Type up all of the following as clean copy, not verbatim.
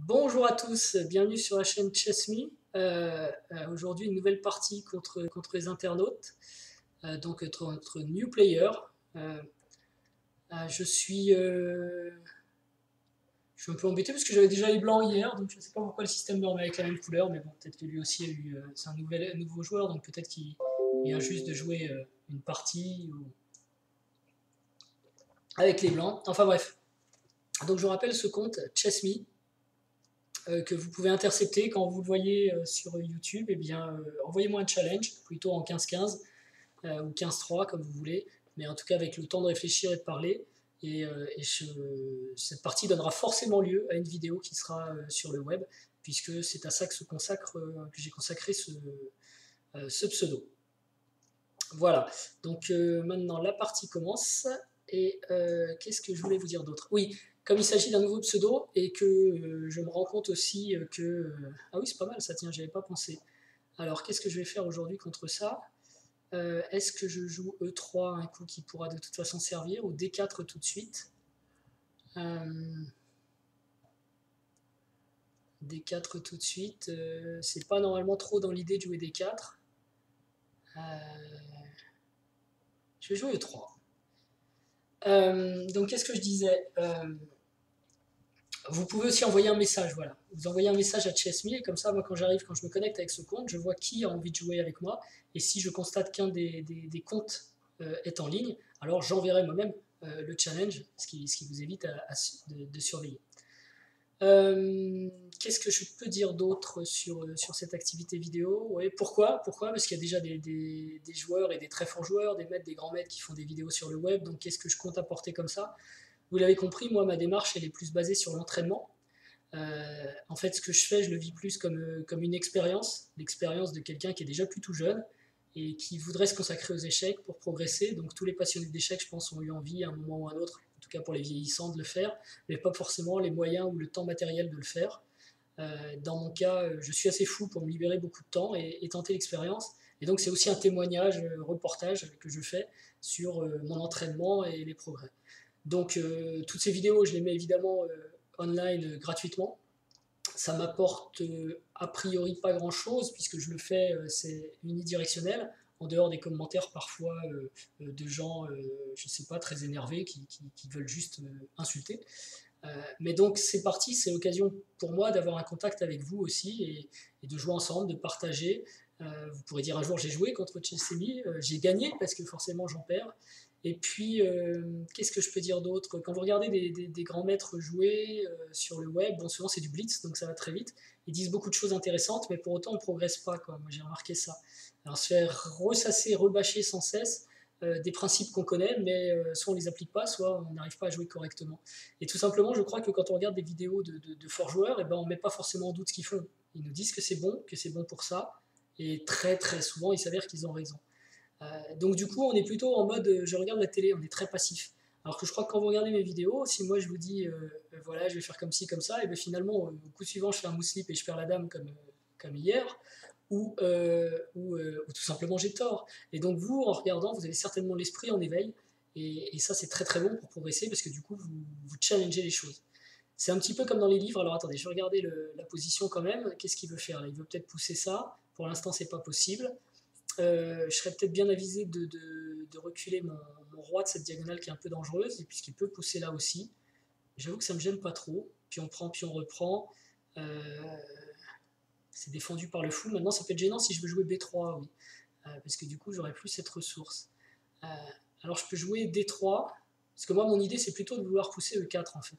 Bonjour à tous, bienvenue sur la chaîne ChessMe. Aujourd'hui, une nouvelle partie contre les internautes, donc contre New Player. Euh, je suis, je suis un peu embêté parce que j'avais déjà les blancs hier, donc je ne sais pas pourquoi le système me remet avec la même couleur, mais bon, peut-être que lui aussi a eu. C'est un nouveau joueur, donc peut-être qu'il vient juste de jouer une partie avec les blancs. Enfin bref. Donc je vous rappelle ce compte ChessMe. Que vous pouvez intercepter quand vous le voyez sur YouTube, eh bien, envoyez-moi un challenge, plutôt en 15-15 ou 15-3 comme vous voulez, mais en tout cas avec le temps de réfléchir et de parler. Cette partie donnera forcément lieu à une vidéo qui sera sur le web, puisque c'est à ça que que j'ai consacré ce pseudo. Voilà, donc maintenant la partie commence. Et qu'est-ce que je voulais vous dire d'autre? Oui, comme il s'agit d'un nouveau pseudo et que je me rends compte aussi que... ah oui, c'est pas mal ça, tiens, j'y avais pas pensé. Alors, qu'est-ce que je vais faire aujourd'hui contre ça? Est-ce que je joue E3, un coup qui pourra de toute façon servir, ou D4 tout de suite? D4 tout de suite, c'est pas normalement trop dans l'idée de jouer D4. Je vais jouer E3. Donc, qu'est-ce que je disais? Vous pouvez aussi envoyer un message, voilà. Vous envoyez un message à ChessMe, et comme ça, moi, quand j'arrive, quand je me connecte avec ce compte, je vois qui a envie de jouer avec moi. Et si je constate qu'un des comptes est en ligne, alors j'enverrai moi-même le challenge, ce qui vous évite de surveiller. Qu'est-ce que je peux dire d'autre sur cette activité vidéo? Ouais, pourquoi? Parce qu'il y a déjà des joueurs et des très forts joueurs, des maîtres, des grands maîtres qui font des vidéos sur le web. Donc qu'est-ce que je compte apporter comme ça? Vous l'avez compris, moi, ma démarche, elle est plus basée sur l'entraînement. En fait, ce que je fais, je le vis plus comme une expérience, l'expérience de quelqu'un qui est déjà plutôt jeune et qui voudrait se consacrer aux échecs pour progresser. Donc tous les passionnés d'échecs, je pense, ont eu envie à un moment ou à un autre, en tout cas pour les vieillissants, de le faire, mais pas forcément les moyens ou le temps matériel de le faire. Dans mon cas, je suis assez fou pour me libérer beaucoup de temps et tenter l'expérience. Et donc c'est aussi un témoignage, reportage que je fais sur mon entraînement et les progrès. Donc toutes ces vidéos, je les mets évidemment online gratuitement. Ça m'apporte a priori pas grand chose puisque je le fais, c'est unidirectionnel, en dehors des commentaires parfois de gens, je sais pas, très énervés qui veulent juste insulter. Mais donc c'est parti, c'est l'occasion pour moi d'avoir un contact avec vous aussi et de jouer ensemble, de partager. Vous pourrez dire un jour j'ai joué contre Chelsea, j'ai gagné parce que forcément j'en perds. Et puis qu'est-ce que je peux dire d'autre? Quand vous regardez des grands maîtres jouer sur le web, bon souvent c'est du blitz donc ça va très vite. Ils disent beaucoup de choses intéressantes mais pour autant on ne progresse pas quoi. Moi j'ai remarqué ça. Alors se faire ressasser, rebâcher sans cesse des principes qu'on connaît mais soit on les applique pas, soit on n'arrive pas à jouer correctement. Et tout simplement, je crois que quand on regarde des vidéos de forts joueurs, eh ben, on ne met pas forcément en doute ce qu'ils font. Ils nous disent que c'est bon pour ça, et très très souvent, il s'avère qu'ils ont raison. Donc du coup, on est plutôt en mode, je regarde la télé, on est très passif. Alors que je crois que quand vous regardez mes vidéos, si moi je vous dis, voilà, je vais faire comme ci, comme ça, et bien finalement, au coup suivant, je fais un mousse slip et je perds la dame comme hier, ou tout simplement j'ai tort. Et donc vous, en regardant, vous avez certainement l'esprit en éveil, et ça c'est très très bon pour progresser, parce que du coup, vous challengez les choses. C'est un petit peu comme dans les livres. Alors attendez, je vais regarder la position quand même. Qu'est-ce qu'il veut faire là? Il veut peut-être pousser ça. Pour l'instant, c'est pas possible. Je serais peut-être bien avisé de reculer mon roi de cette diagonale qui est un peu dangereuse, et puisqu'il peut pousser là aussi. J'avoue que ça me gêne pas trop. Puis on prend, puis on reprend. Euh, c'est défendu par le fou. Maintenant, ça peut être gênant si je veux jouer B3, oui. Parce que du coup, j'aurais plus cette ressource. Euh, alors, je peux jouer D3. Parce que moi, mon idée, c'est plutôt de vouloir pousser E4 en fait.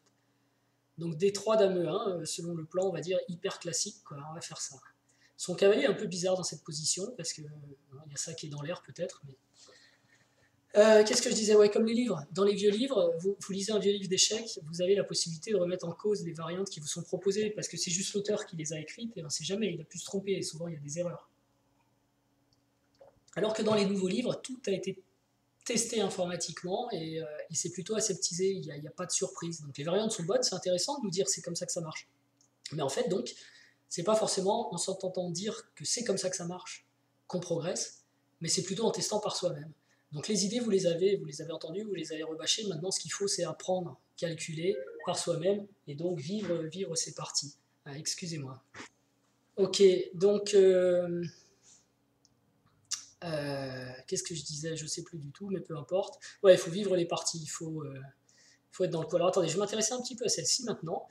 Donc D3 dame E1, selon le plan, on va dire hyper classique, quoi. On va faire ça. Son cavalier est un peu bizarre dans cette position, parce que il y a ça qui est dans l'air peut-être. Mais... qu'est-ce que je disais? Ouais, comme les livres. Dans les vieux livres, vous lisez un vieux livre d'échecs, vous avez la possibilité de remettre en cause les variantes qui vous sont proposées, parce que c'est juste l'auteur qui les a écrites, et on ne sait jamais, il a pu se tromper, et souvent il y a des erreurs. Alors que dans les nouveaux livres, tout a été testé informatiquement, et c'est plutôt aseptisé, il n'y a pas de surprise. Donc les variantes sont bonnes, c'est intéressant de nous dire c'est comme ça que ça marche. Mais en fait, donc, c'est pas forcément en s'entendant dire que c'est comme ça que ça marche qu'on progresse, mais c'est plutôt en testant par soi-même. Donc les idées, vous les avez entendues, vous les avez rebâchées. Maintenant, ce qu'il faut, c'est apprendre, calculer par soi-même, et donc vivre ces parties. Ah, excusez-moi. Ok, donc qu'est-ce que je disais? Je sais plus du tout, mais peu importe. Ouais, il faut vivre les parties, faut être dans le coup. Alors attendez, je vais m'intéresser un petit peu à celle-ci maintenant.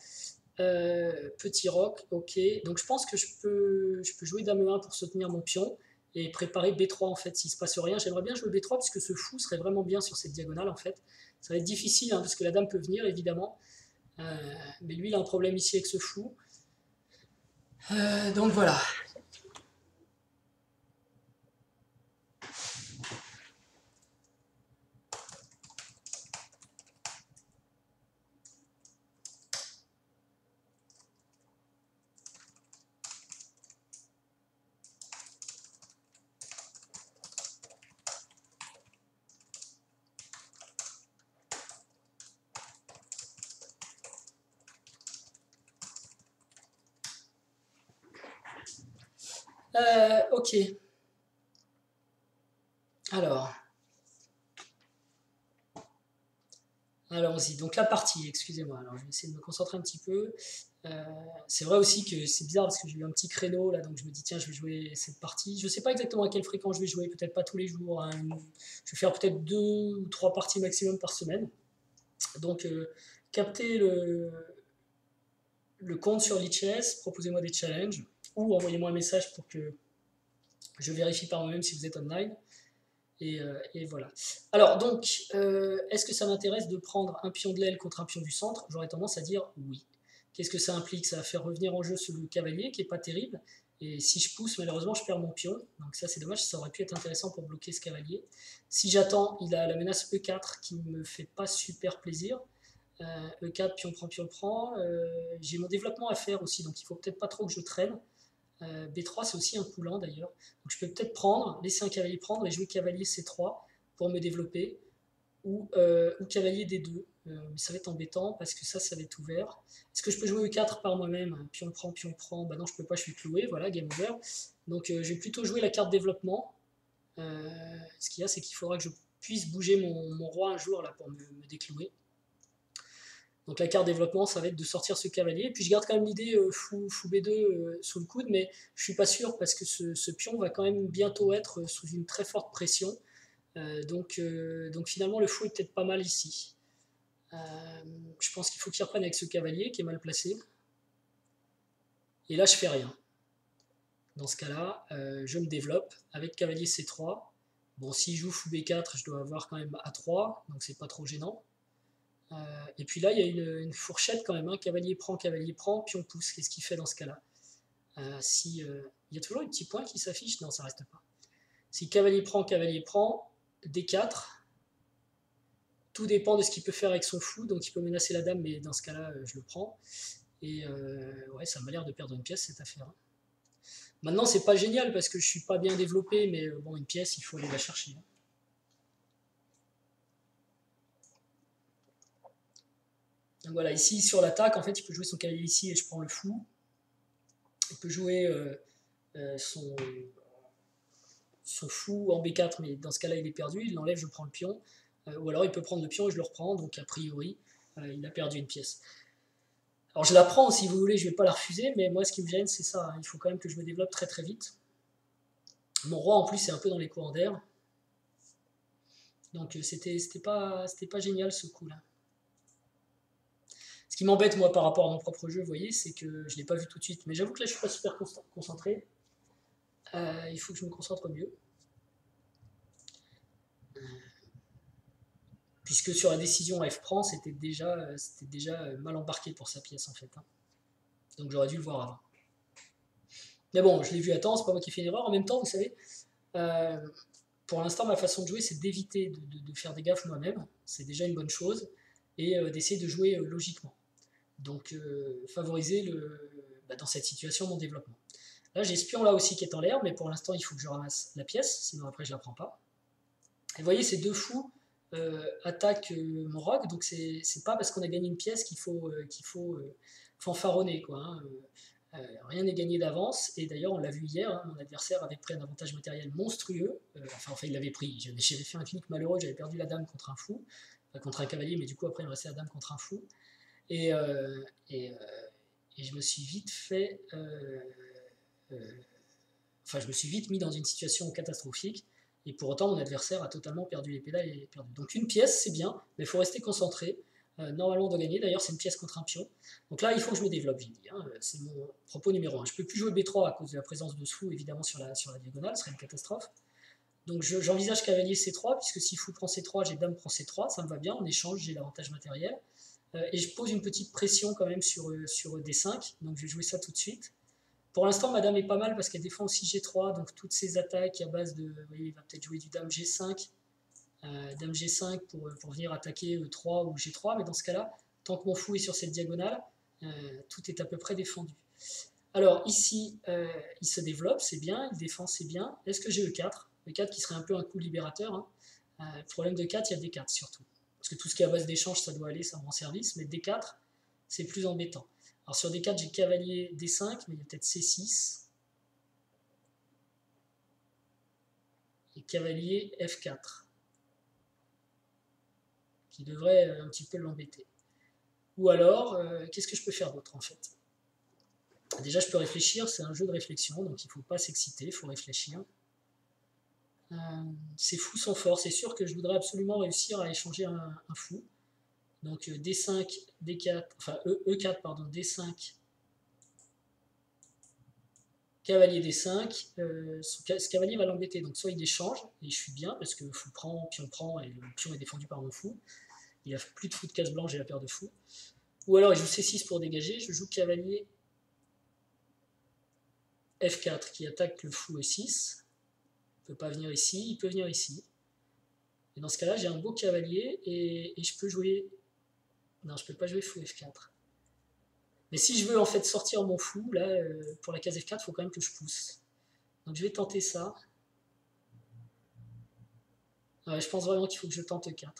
Petit roc, ok. Donc je pense que je peux jouer dame E1 pour soutenir mon pion et préparer B3 en fait s'il se passe rien. J'aimerais bien jouer B3 puisque ce fou serait vraiment bien sur cette diagonale en fait. Ça va être difficile hein, parce que la dame peut venir évidemment. Euh, mais lui il a un problème ici avec ce fou. Donc voilà. Ok. Alors, allons-y. Donc la partie, excusez-moi. Alors je vais essayer de me concentrer un petit peu. Euh, c'est vrai aussi que c'est bizarre parce que j'ai eu un petit créneau là, donc je me dis tiens, je vais jouer cette partie. Je ne sais pas exactement à quelle fréquence je vais jouer, peut-être pas tous les jours, hein. Je vais faire peut-être 2 ou 3 parties maximum par semaine. Donc captez le compte sur Lichess, proposez-moi des challenges ou envoyez-moi un message pour que je vérifie par moi-même si vous êtes online. Et voilà. Alors donc, est-ce que ça m'intéresse de prendre un pion de l'aile contre un pion du centre? J'aurais tendance à dire oui. Qu'est-ce que ça implique? Ça va faire revenir en jeu ce cavalier qui est pas terrible. Et si je pousse, malheureusement, je perds mon pion. Donc ça, c'est dommage, ça aurait pu être intéressant pour bloquer ce cavalier. Si j'attends, il a la menace E4 qui me fait pas super plaisir. E4, pion prend. J'ai mon développement à faire aussi, donc il faut peut-être pas trop que je traîne. B3, c'est aussi un coulant d'ailleurs. Donc je peux peut-être prendre, laisser un cavalier prendre et jouer cavalier C3 pour me développer, ou cavalier D2. Mais ça va être embêtant parce que ça va être ouvert. Est-ce que je peux jouer E4 par moi-même? Pion prend. Bah non, je peux pas, je suis cloué. Voilà, game over. Donc je vais plutôt jouer la carte développement. Ce qu'il y a, c'est qu'il faudra que je puisse bouger mon roi un jour là pour me déclouer. Donc la carte développement, ça va être de sortir ce cavalier. Et puis je garde quand même l'idée fou B2 sous le coude, mais je suis pas sûr parce que ce pion va quand même bientôt être sous une très forte pression. Donc finalement le fou est peut-être pas mal ici. Euh, je pense qu'il faut qu'il reprenne avec ce cavalier qui est mal placé. Et là je fais rien. Dans ce cas-là, je me développe avec cavalier C3. Bon, s'il joue fou B4, je dois avoir quand même A3, donc c'est pas trop gênant. Et puis là, il y a une fourchette quand même, hein. Cavalier prend, puis on pousse. Qu'est-ce qu'il fait dans ce cas-là? Il y a toujours un petit point qui s'affiche? Non, ça reste pas. Si cavalier prend, D4. Tout dépend de ce qu'il peut faire avec son fou, donc il peut menacer la dame, mais dans ce cas-là, je le prends. Et ouais, ça m'a l'air de perdre une pièce cette affaire. Maintenant, c'est pas génial parce que je suis pas bien développé, mais bon, une pièce, il faut aller la chercher. Donc voilà, ici sur l'attaque, en fait, il peut jouer son cavalier ici et je prends le fou. Il peut jouer son fou en B4, mais dans ce cas-là, il est perdu. Il l'enlève, je prends le pion. Ou alors, il peut prendre le pion et je le reprends. Donc, a priori, il a perdu une pièce. Alors, je la prends si vous voulez, je ne vais pas la refuser, mais moi, ce qui me gêne, c'est ça. Il faut quand même que je me développe très très vite. Mon roi, en plus, c'est un peu dans les courants d'air. Donc, c'était pas génial ce coup-là. Ce qui m'embête, moi, par rapport à mon propre jeu, vous voyez, c'est que je ne l'ai pas vu tout de suite. Mais j'avoue que là, je ne suis pas super concentré. Il faut que je me concentre mieux. Puisque sur la décision F prend, c'était déjà mal embarqué pour sa pièce, en fait, hein. Donc, j'aurais dû le voir avant. Mais bon, je l'ai vu à temps, c'est pas moi qui ai fait une erreur. En même temps, vous savez, euh, pour l'instant, ma façon de jouer, c'est d'éviter de faire des gaffes moi-même. C'est déjà une bonne chose. Et d'essayer de jouer logiquement. Donc, favoriser dans cette situation mon développement. Là, j'ai ce pion là aussi qui est en l'air, mais pour l'instant, il faut que je ramasse la pièce, sinon après, je la prends pas. Et vous voyez, ces deux fous attaquent mon roc, donc c'est pas parce qu'on a gagné une pièce qu'il faut fanfaronner, quoi, hein. Rien n'est gagné d'avance, et d'ailleurs, on l'a vu hier, hein, mon adversaire avait pris un avantage matériel monstrueux. Enfin, il l'avait pris. J'avais fait un clic malheureux, j'avais perdu la dame contre un fou, enfin, contre un cavalier, mais du coup, après, il me restait la dame contre un fou. Et Et je me suis vite fait... Enfin, je me suis vite mis dans une situation catastrophique. Et pour autant, mon adversaire a totalement perdu les pédales et perdu. Donc une pièce, c'est bien, mais il faut rester concentré. Normalement, on doit gagner. D'ailleurs, c'est une pièce contre un pion. Donc là, il faut que je me développe, j'ai dit. Hein. C'est mon propos numéro 1. Je ne peux plus jouer B3 à cause de la présence de fou, évidemment, sur la diagonale. Ce serait une catastrophe. Donc j'envisage cavalier C3, puisque si fou prend C3, j'ai dame prend C3. Ça me va bien. En échange, j'ai l'avantage matériel. Et je pose une petite pression quand même sur D5. Donc je vais jouer ça tout de suite. Pour l'instant, madame est pas mal parce qu'elle défend aussi G3, donc toutes ces attaques à base de... Vous voyez, il va peut-être jouer du dame G5, dame G5 pour venir attaquer E3 ou G3, mais dans ce cas-là, tant que mon fou est sur cette diagonale, tout est à peu près défendu. Alors ici, il se développe, c'est bien, il défend, c'est bien. Est-ce que j'ai E4? E4 qui serait un peu un coup libérateur. Hein. Problème de 4, il y a D4 surtout. Parce que tout ce qui est à base d'échange, ça doit aller, ça me rend service, mais D4, c'est plus embêtant. Alors sur D4, j'ai cavalier D5, mais il y a peut-être C6. Et cavalier F4. Qui devrait un petit peu l'embêter. Ou alors, qu'est-ce que je peux faire d'autre en fait? Déjà, je peux réfléchir, c'est un jeu de réflexion, donc il ne faut pas s'exciter, il faut réfléchir. Ces fous sont forts, c'est sûr que je voudrais absolument réussir à échanger un fou. Donc D5, D4, enfin E4, pardon, D5, cavalier D5, ce cavalier va l'embêter, donc soit il échange, et je suis bien, parce que fou prend, et le pion est défendu par mon fou. Il a plus de fou de case blanche, j'ai la paire de fous. Ou alors il joue C6 pour dégager, je joue cavalier F4 qui attaque le fou E6. Il ne peut pas venir ici, il peut venir ici. Et dans ce cas-là, j'ai un beau cavalier et je peux jouer... Non, je ne peux pas jouer fou F4. Mais si je veux en fait sortir mon fou, là, pour la case F4, il faut quand même que je pousse. Donc je vais tenter ça. Ouais, je pense vraiment qu'il faut que je tente E4.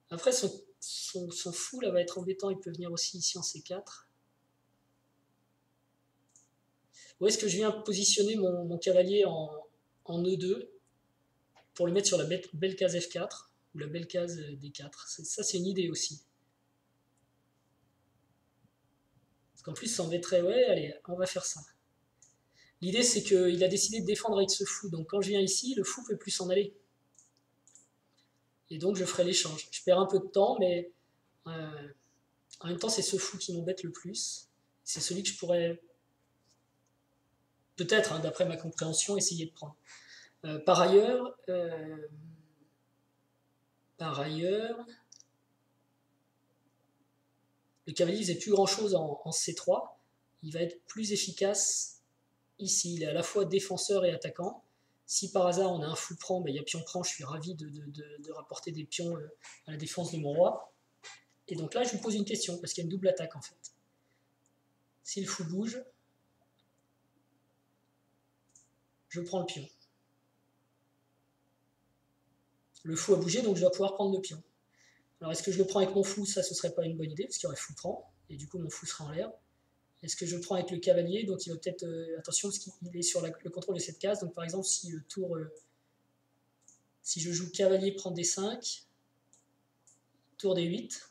Après, son fou là va être embêtant, il peut venir aussi ici en C4. Où est-ce que je viens positionner mon cavalier en E2 pour le mettre sur la belle case F4 ou la belle case D4? Ça, c'est une idée aussi. Parce qu'en plus, ça embêterait. Ouais, allez, on va faire ça. L'idée, c'est qu'il a décidé de défendre avec ce fou. Donc quand je viens ici, le fou ne peut plus s'en aller. Et donc, je ferai l'échange. Je perds un peu de temps, mais en même temps, c'est ce fou qui m'embête le plus. C'est celui que je pourrais, peut-être, hein, d'après ma compréhension, essayer de prendre. Par ailleurs, le cavalier faisait plus grand chose en C3. Il va être plus efficace ici. Il est à la fois défenseur et attaquant. Si par hasard on a un fou prend, ben, il y a pion prend, je suis ravi de rapporter des pions à la défense de mon roi. Et donc là, je vous pose une question, parce qu'il y a une double attaque en fait. Si le fou bouge, je prends le pion. Le fou a bougé, donc je dois pouvoir prendre le pion. Alors est-ce que je le prends avec mon fou? Ça, ce serait pas une bonne idée, parce qu'il y aurait fou prend, et du coup mon fou sera en l'air. Est-ce que je le prends avec le cavalier? Donc il va peut-être... attention, parce qu'il est sur le contrôle de cette case. Donc par exemple, si le tour... si je joue cavalier prend D5, tour D8,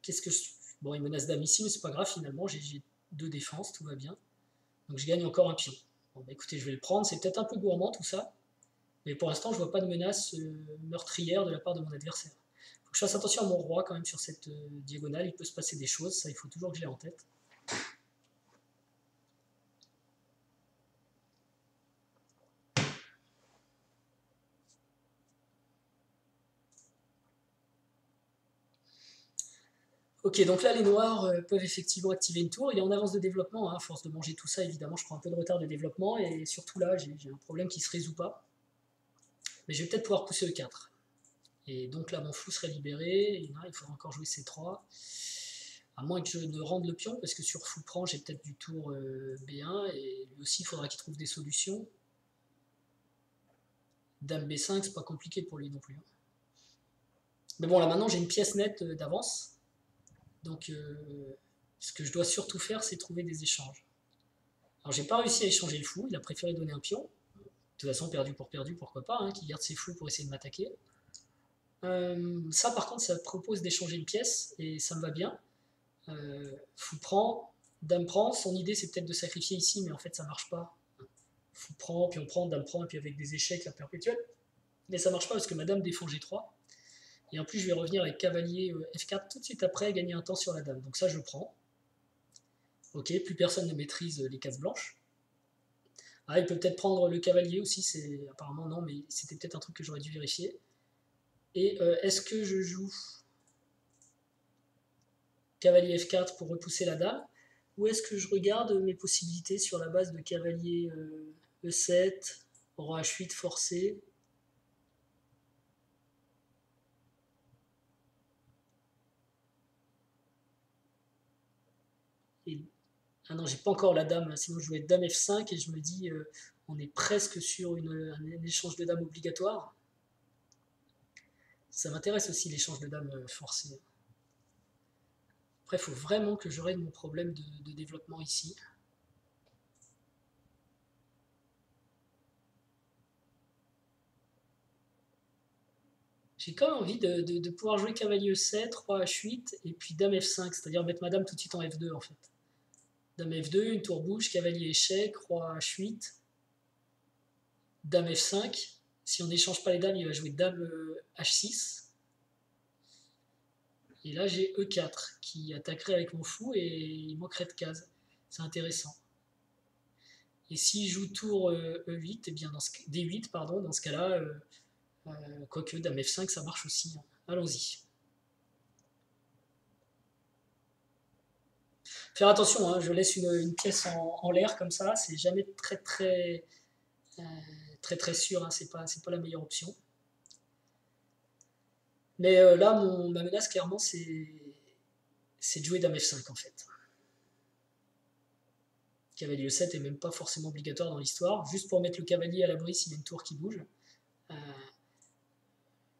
qu'est-ce que je... Bon, il menace dame ici, mais c'est pas grave, finalement, j'ai 2 défenses, tout va bien. Donc je gagne encore un pion. Bon, bah écoutez, je vais le prendre, c'est peut-être un peu gourmand tout ça, mais pour l'instant, je vois pas de menace meurtrière de la part de mon adversaire. Faut que je fasse attention à mon roi quand même sur cette diagonale, il peut se passer des choses, ça il faut toujours que je l'ai en tête. Ok, donc là les noirs peuvent effectivement activer une tour, il est en avance de développement, hein, à force de manger tout ça évidemment je prends un peu de retard de développement et surtout là j'ai un problème qui se résout pas. Mais je vais peut-être pouvoir pousser E4. Et donc là mon fou serait libéré, et là il faudra encore jouer C3. À moins que je ne rende le pion, parce que sur fou prend j'ai peut-être du tour B1, et lui aussi il faudra qu'il trouve des solutions. Dame B5 c'est pas compliqué pour lui non plus. Mais bon là maintenant j'ai une pièce nette d'avance. Donc, ce que je dois surtout faire, c'est trouver des échanges. Alors, j'ai pas réussi à échanger le fou, il a préféré donner un pion. De toute façon, perdu pour perdu, pourquoi pas, hein, qui garde ses fous pour essayer de m'attaquer. Ça, par contre, ça propose d'échanger une pièce, et ça me va bien. Fou prend, dame prend. Son idée, c'est peut-être de sacrifier ici, mais en fait, ça marche pas. Fou prend, puis on prend, dame prend, et puis avec des échecs, la perpétuelle. Mais ça marche pas parce que ma dame défend G3. Et en plus, je vais revenir avec cavalier F4 tout de suite après, gagner un temps sur la dame. Donc ça, je prends. Ok, plus personne ne maîtrise les cases blanches. Ah, il peut peut-être prendre le cavalier aussi, c'est apparemment non, mais c'était peut-être un truc que j'aurais dû vérifier. Et est-ce que je joue cavalier F4 pour repousser la dame, ou est-ce que je regarde mes possibilités sur la base de cavalier E7, roi H8 forcé. Et... Ah non, j'ai pas encore la dame, sinon je jouais dame F5 et je me dis on est presque sur un échange de dames obligatoire. Ça m'intéresse aussi l'échange de dames forcé. Après, il faut vraiment que je règle mon problème de développement ici. J'ai quand même envie de pouvoir jouer cavalier E7, roi H8, et puis dame F5, c'est-à-dire mettre ma dame tout de suite en F2 en fait. Dame F2, une tour bouge, cavalier échec, roi H8, dame F5. Si on n'échange pas les dames, il va jouer dame H6. Et là, j'ai E4 qui attaquerait avec mon fou et il manquerait de cases. C'est intéressant. Et s'il joue tour E8, et bien D8, pardon, dans ce cas-là, quoique dame F5, ça marche aussi. Allons-y. Faire attention, hein, je laisse une pièce en l'air comme ça, c'est jamais très sûr, hein, c'est pas la meilleure option. Mais là, ma menace, clairement, c'est de jouer dame F5 en fait. Cavalier E7 est même pas forcément obligatoire dans l'histoire, juste pour mettre le cavalier à l'abri s'il y a une tour qui bouge.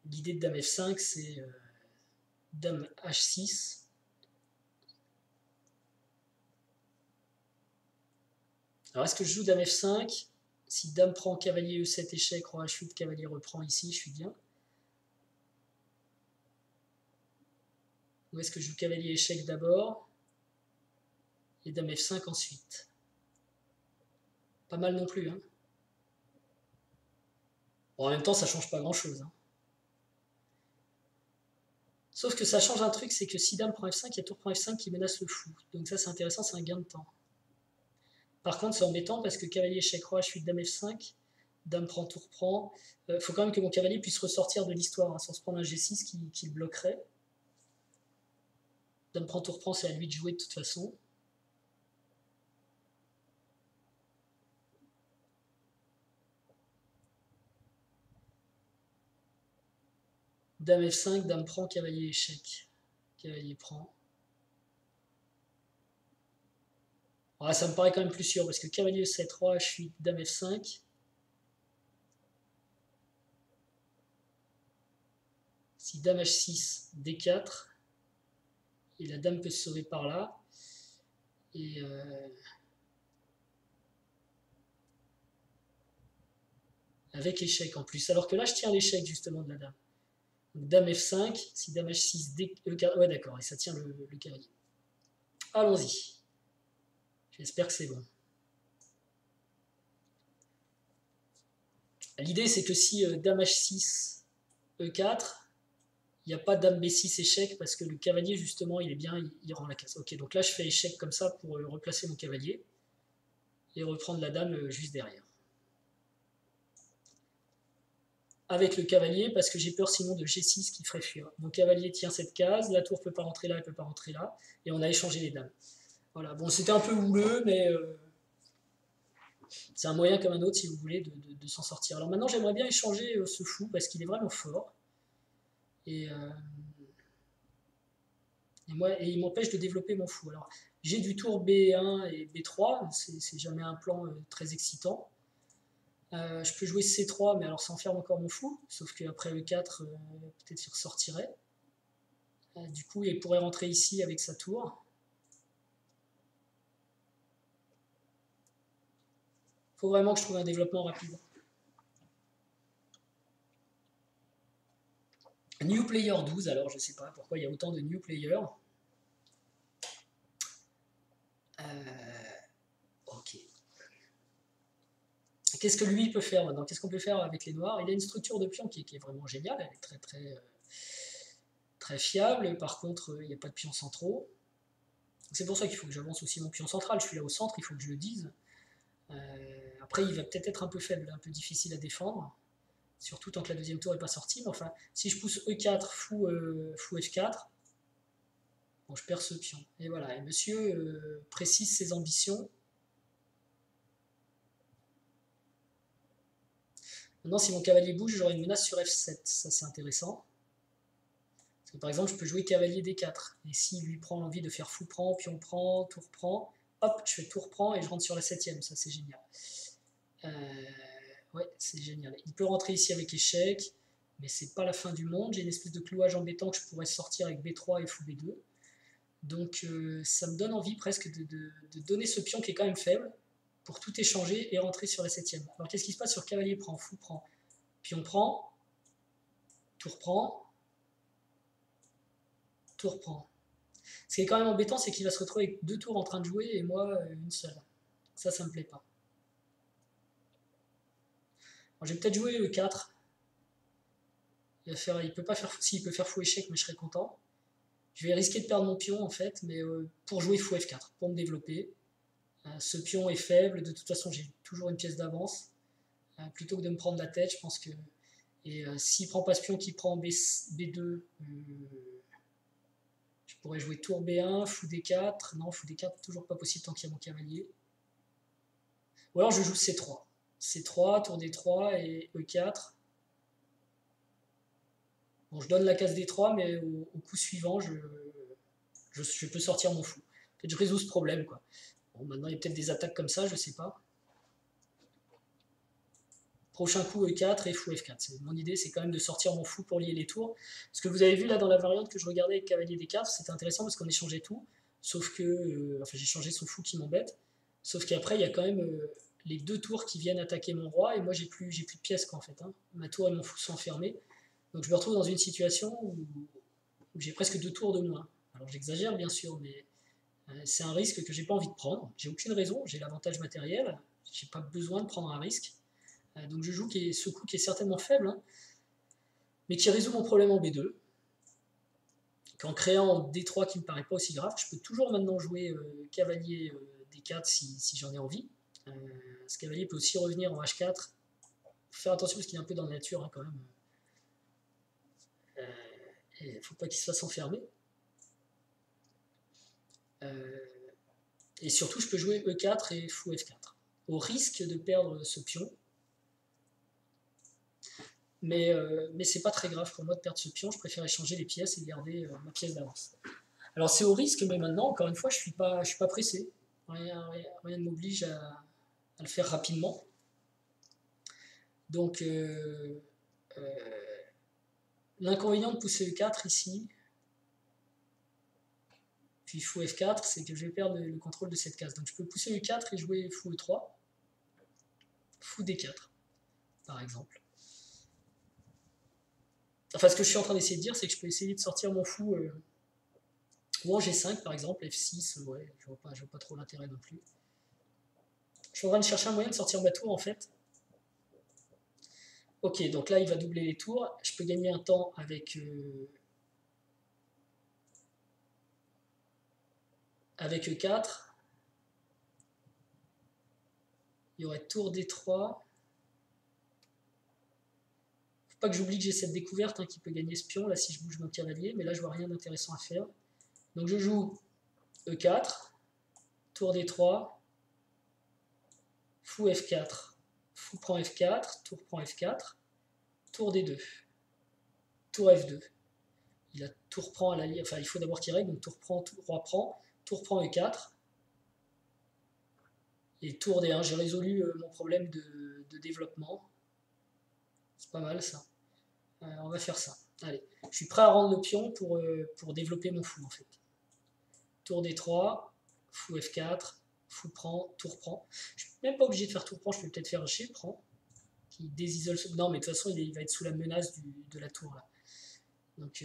L'idée de dame F5, c'est dame H6. Alors est-ce que je joue dame F5? Si dame prend cavalier E7 échec, roi H8, cavalier reprend ici, je suis bien. Ou est-ce que je joue cavalier échec d'abord et dame F5 ensuite? Pas mal non plus, hein. Bon, en même temps, ça change pas grand-chose, hein. Sauf que ça change un truc, c'est que si dame prend F5, il y a tour prend F5 qui menace le fou. Donc ça, c'est intéressant, c'est un gain de temps. Par contre, c'est embêtant parce que cavalier échec roi, H8, dame F5, dame prend, tour prend. Faut quand même que mon cavalier puisse ressortir de l'histoire, hein, sans se prendre un G6 qui le bloquerait. Dame prend, tour prend, c'est à lui de jouer de toute façon. Dame F5, dame prend, cavalier échec. Cavalier prend. Ah, ça me paraît quand même plus sûr parce que cavalier E7, roi H8, dame F5. Si dame H6, D4, et la dame peut se sauver par là. Et avec échec en plus. Alors que là, je tire l'échec justement de la dame. Donc dame F5, si dame H6, E4, ouais d'accord, et ça tient le cavalier. Allons-y. J'espère que c'est bon. L'idée c'est que si dame H6, E4, il n'y a pas dame B6 échec parce que le cavalier justement il est bien, il rend la case. Ok, donc là je fais échec comme ça pour replacer mon cavalier et reprendre la dame juste derrière. Avec le cavalier parce que j'ai peur sinon de G6 qui ferait fuir. Mon cavalier tient cette case, la tour peut pas rentrer là, elle peut pas rentrer là, et on a échangé les dames. Voilà, bon c'était un peu houleux, mais c'est un moyen comme un autre si vous voulez de s'en sortir. Alors maintenant j'aimerais bien échanger ce fou parce qu'il est vraiment fort. Et, et il m'empêche de développer mon fou. Alors j'ai du tour B1 et B3, c'est jamais un plan très excitant. Je peux jouer C3, mais alors ça enferme encore mon fou, sauf qu'après E4, peut-être il ressortirait. Du coup, il pourrait rentrer ici avec sa tour. Il faut vraiment que je trouve un développement rapide. New player 12, alors je sais pas pourquoi il y a autant de new player. Ok. Qu'est-ce que lui peut faire maintenant? Qu'est-ce qu'on peut faire avec les noirs? Il a une structure de pion qui est vraiment géniale, elle est très fiable. Par contre, il n'y a pas de pions centraux. C'est pour ça qu'il faut que j'avance aussi mon pion central. Je suis là au centre, il faut que je le dise. Après, il va peut-être être un peu faible, un peu difficile à défendre. Surtout tant que la deuxième tour n'est pas sortie. Mais enfin, si je pousse E4, fou F4, bon, je perds ce pion. Et voilà, et monsieur précise ses ambitions. Maintenant, si mon cavalier bouge, j'aurai une menace sur F7. Ça, c'est intéressant. Parce que, par exemple, je peux jouer cavalier D4. Et s'il lui prend l'envie de faire fou prend, pion prend, tour prend, hop, je fais tour prend et je rentre sur la 7ème. Ça, c'est génial. Ouais, c'est génial. Il peut rentrer ici avec échec, mais c'est pas la fin du monde. J'ai une espèce de clouage embêtant que je pourrais sortir avec B3 et fou B2. Donc ça me donne envie presque de donner ce pion qui est quand même faible pour tout échanger et rentrer sur la 7ème. Alors qu'est-ce qui se passe sur cavalier prend, fou prend, pion prend, tour prend, tour prend. Ce qui est quand même embêtant, c'est qu'il va se retrouver avec 2 tours en train de jouer et moi une seule. Ça me plaît pas. Alors, je vais peut-être jouer E4. Il peut pas faire, si, il peut faire fou échec, mais je serais content. Je vais risquer de perdre mon pion en fait, mais pour jouer fou F4, pour me développer. Ce pion est faible, de toute façon j'ai toujours une pièce d'avance. Plutôt que de me prendre la tête, je pense que... Et s'il prend pas ce pion, qu'il prend B2, je pourrais jouer tour B1, fou D4. Non, fou D4, toujours pas possible tant qu'il y a mon cavalier. Ou alors je joue C3. C3, tour D3 et E4. Bon, je donne la case D3, mais au coup suivant, je peux sortir mon fou. Peut-être je résous ce problème, quoi. Bon, maintenant, il y a peut-être des attaques comme ça, je sais pas. Prochain coup E4 et fou F4. Mon idée, c'est quand même de sortir mon fou pour lier les tours. Ce que vous avez vu là dans la variante que je regardais avec cavalier D4, c'était intéressant parce qu'on échangeait tout. Sauf que, enfin, j'ai changé son fou qui m'embête. Sauf qu'après, il y a quand même les 2 tours qui viennent attaquer mon roi et moi, j'ai plus de pièces, quoi, en fait. Hein. Ma tour et mon fou sont fermés. Donc, je me retrouve dans une situation où j'ai presque 2 tours de moins. Alors, j'exagère, bien sûr, mais c'est un risque que j'ai pas envie de prendre. J'ai aucune raison, j'ai l'avantage matériel, j'ai pas besoin de prendre un risque. Donc je joue ce coup qui est certainement faible, hein, mais qui résout mon problème en B2. Qu'en créant D3 qui me paraît pas aussi grave, je peux toujours maintenant jouer cavalier D4 si j'en ai envie. Ce cavalier peut aussi revenir en H4. Faut faire attention parce qu'il est un peu dans la nature hein, quand même. Il ne faut pas qu'il se fasse enfermer. Et surtout, je peux jouer E4 et fou F4. Au risque de perdre ce pion. Mais c'est pas très grave pour moi de perdre ce pion, je préfère échanger les pièces et garder ma pièce d'avance. Alors c'est au risque, mais maintenant, encore une fois, je suis pas pressé. Rien ne m'oblige à le faire rapidement. Donc l'inconvénient de pousser E4 ici, puis fou F4, c'est que je vais perdre le contrôle de cette case. Donc je peux pousser E4 et jouer fou E3, fou D4, par exemple. Enfin, ce que je suis en train d'essayer de dire, c'est que je peux essayer de sortir mon fou ou en G5 par exemple, F6, ouais, je vois pas trop l'intérêt non plus. Je suis en train de chercher un moyen de sortir ma tour en fait. Ok, donc là il va doubler les tours. Je peux gagner un temps avec E4. Il y aurait tour D3. Faut pas que j'oublie que j'ai cette découverte hein, qui peut gagner ce pion là si je bouge mon cavalier, mais là je vois rien d'intéressant à faire. Donc je joue E4, tour D3, fou F4, fou prend F4, tour prend F4, tour D2, tour F2. Il a tour prend à la ligne, enfin il faut d'abord qu'il règle, donc tour prend, roi prend, tour prend E4, et tour D1. J'ai résolu mon problème de développement. C'est pas mal ça. On va faire ça. Allez, je suis prêt à rendre le pion pour développer mon fou en fait. Tour D3, fou F4, fou prend, tour prend. Je suis même pas obligé de faire tour prend, je peux peut-être faire G prend, qui désisole. Non, mais de toute façon, il va être sous la menace de la tour là. Donc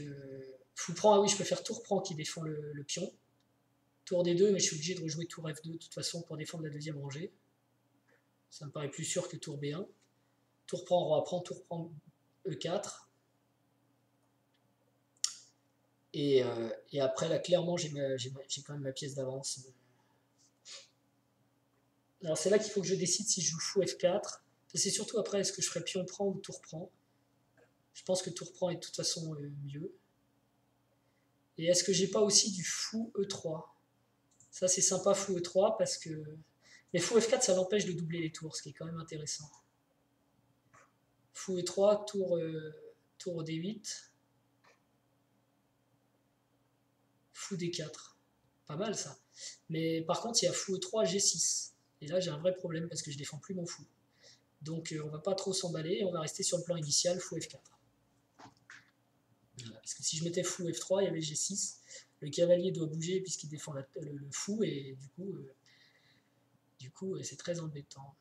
fou prend, ah oui, je peux faire tour prend qui défend le pion. Tour D2, mais je suis obligé de rejouer tour F2 de toute façon pour défendre la deuxième rangée. Ça me paraît plus sûr que tour B1. Tour prend, roi prend, tour prend E4. Et après, là, clairement, j'ai quand même ma pièce d'avance. Alors, c'est là qu'il faut que je décide si je joue fou F4. C'est surtout après, est-ce que je ferai pion prend ou tour prend. Je pense que tour prend est de toute façon mieux. Et est-ce que j'ai pas aussi du fou E3? Ça, c'est sympa, fou E3, parce que... Mais fou F4, ça l'empêche de doubler les tours, ce qui est quand même intéressant. Fou E3, tour D8. Fou D4. Pas mal, ça. Mais par contre, il y a fou E3, G6. Et là, j'ai un vrai problème, parce que je défends plus mon fou. Donc, on va pas trop s'emballer, on va rester sur le plan initial, fou F4. Voilà. Parce que si je mettais fou F3, il y avait G6. Le cavalier doit bouger puisqu'il défend le fou, et du coup, c'est très embêtant.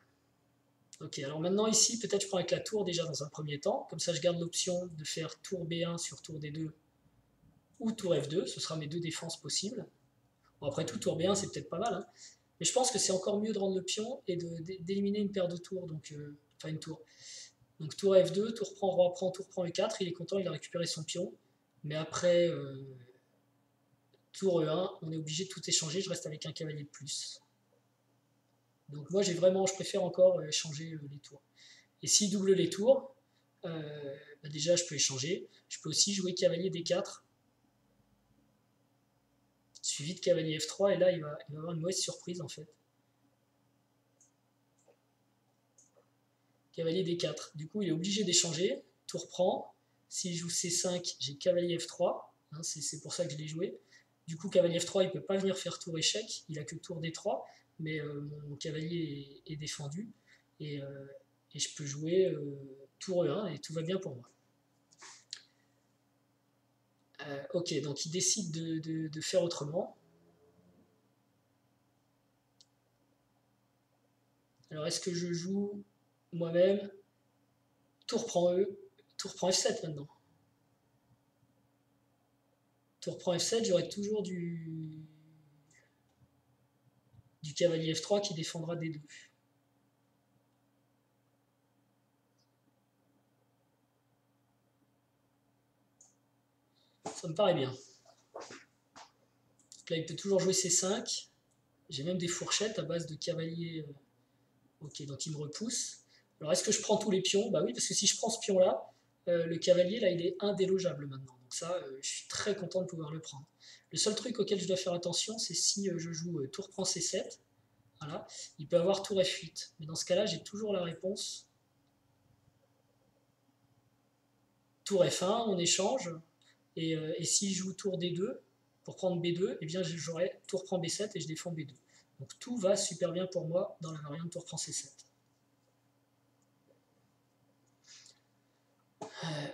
Ok, alors maintenant ici, peut-être je prends avec la tour déjà dans un premier temps. Comme ça, je garde l'option de faire tour B1 sur tour D2 ou tour F2. Ce sera mes deux défenses possibles. Bon, après tout, tour B1, c'est peut-être pas mal. Hein. Mais je pense que c'est encore mieux de rendre le pion et d'éliminer une paire de tours. Donc, enfin, une tour. Donc tour F2, tour prend, roi prend, tour prend E4. Il est content, il a récupéré son pion. Mais après, tour E1, on est obligé de tout échanger. Je reste avec un cavalier de plus. Donc moi, je préfère encore échanger les tours. Et s'il double les tours, bah déjà je peux échanger. Je peux aussi jouer cavalier D4, suivi de cavalier F3, et là il va avoir une mauvaise surprise en fait. Cavalier D4. Du coup, il est obligé d'échanger. Tour prend. S'il joue C5, j'ai cavalier F3. Hein, c'est pour ça que je l'ai joué. Du coup, cavalier F3, il ne peut pas venir faire tour échec. Il a que tour D3. Mais mon cavalier est défendu. Et je peux jouer tour E1 et tout va bien pour moi. Ok, donc il décide de faire autrement. Alors est-ce que je joue moi-même? Tour prend E, tour prend F7 maintenant. Tour prend F7, j'aurai toujours du cavalier F3 qui défendra D2. Ça me paraît bien. Donc là, il peut toujours jouer C5. J'ai même des fourchettes à base de cavalier. Ok, donc il me repousse. Alors est-ce que je prends tous les pions? Bah oui, parce que si je prends ce pion-là, le cavalier, là, il est indélogeable maintenant. Donc ça, je suis très content de pouvoir le prendre. Le seul truc auquel je dois faire attention, c'est si je joue tour prend C7. Voilà, il peut avoir tour F8. Mais dans ce cas-là, j'ai toujours la réponse. Tour F1, on échange. Et s'il joue tour D2, pour prendre B2, eh bien j'aurai tour prend B7 et je défends B2. Donc tout va super bien pour moi dans la variante tour prend C7.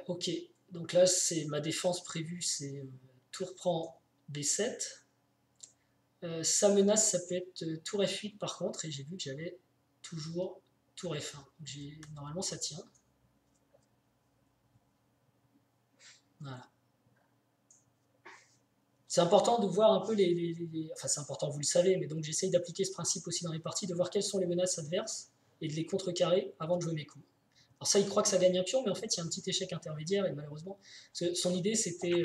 Ok, donc là c'est ma défense prévue, c'est tour prend B7. Sa menace, ça peut être tour F8 par contre, et j'ai vu que j'avais toujours tour F1. Donc normalement ça tient. Voilà. C'est important de voir un peu enfin c'est important, vous le savez, mais donc j'essaye d'appliquer ce principe aussi dans les parties, de voir quelles sont les menaces adverses et de les contrecarrer avant de jouer mes coups. Alors ça, il croit que ça gagne un pion, mais en fait, il y a un petit échec intermédiaire, et malheureusement, son idée, c'était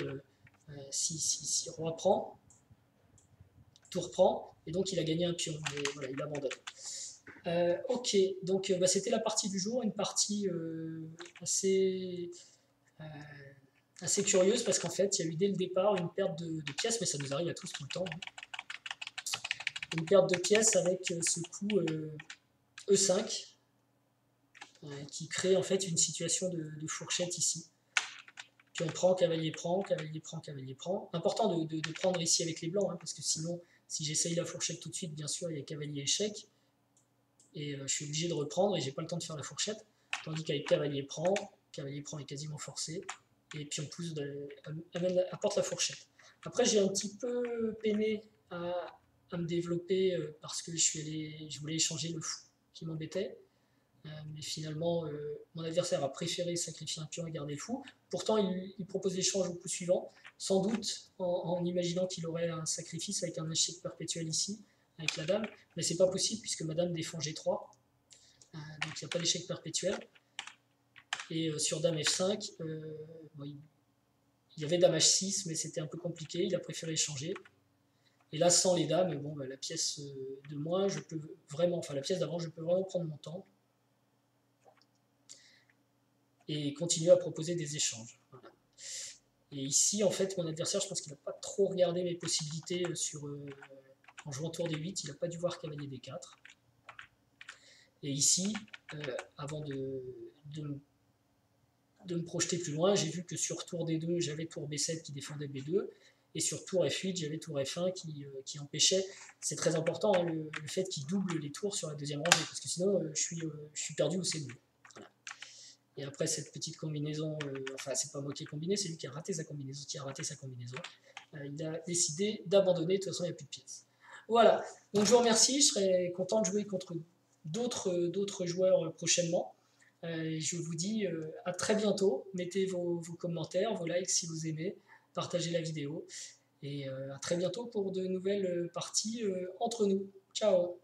si roi prend, tour prend, et donc il a gagné un pion, mais voilà, il abandonne. Ok, donc bah, c'était la partie du jour, une partie assez, euh, assez curieuse, parce qu'en fait, il y a eu dès le départ une perte de pièces, mais ça nous arrive à tous tout le temps. Hein. Une perte de pièces avec ce coup E5, qui crée en fait une situation de fourchette ici. Puis on prend, cavalier prend, cavalier prend, cavalier prend. Important de prendre ici avec les blancs, hein, parce que sinon, si j'essaye la fourchette tout de suite, bien sûr, il y a cavalier échec. Et je suis obligé de reprendre et j'ai pas le temps de faire la fourchette. Tandis qu'avec cavalier prend est quasiment forcé. Et puis on pousse, apporte la fourchette. Après, j'ai un petit peu peiné à me développer parce que je voulais échanger le fou qui m'embêtait. Mais finalement, mon adversaire a préféré sacrifier un pion et garder le fou. Pourtant, il propose l'échange au coup suivant, sans doute en imaginant qu'il aurait un sacrifice avec un échec perpétuel ici, avec la dame. Mais c'est pas possible puisque ma dame défend G3. Donc il n'y a pas d'échec perpétuel. Et sur dame F5, bon, il y avait dame H6, mais c'était un peu compliqué, il a préféré échanger. Et là, sans les dames, bon, bah, la pièce de moins, je peux vraiment, enfin la pièce d'avant, je peux vraiment prendre mon temps et continuer à proposer des échanges. Voilà. Et ici, en fait, mon adversaire, je pense qu'il n'a pas trop regardé mes possibilités en jouant tour D8, il n'a pas dû voir cavalier D4. Et ici, avant de me projeter plus loin, j'ai vu que sur tour D2, j'avais tour B7 qui défendait B2, et sur tour F8, j'avais tour F1 qui empêchait. C'est très important, hein, le fait qu'il double les tours sur la deuxième rangée, parce que sinon, je suis perdu au C2. Voilà. Et après cette petite combinaison, enfin, c'est pas moi qui ai combiné, c'est lui qui a raté sa combinaison, il a décidé d'abandonner, de toute façon, il n'y a plus de pièces. Voilà, donc je vous remercie, je serai content de jouer contre d'autres joueurs prochainement. Je vous dis à très bientôt. Mettez vos commentaires, vos likes si vous aimez. Partagez la vidéo. Et à très bientôt pour de nouvelles parties entre nous. Ciao!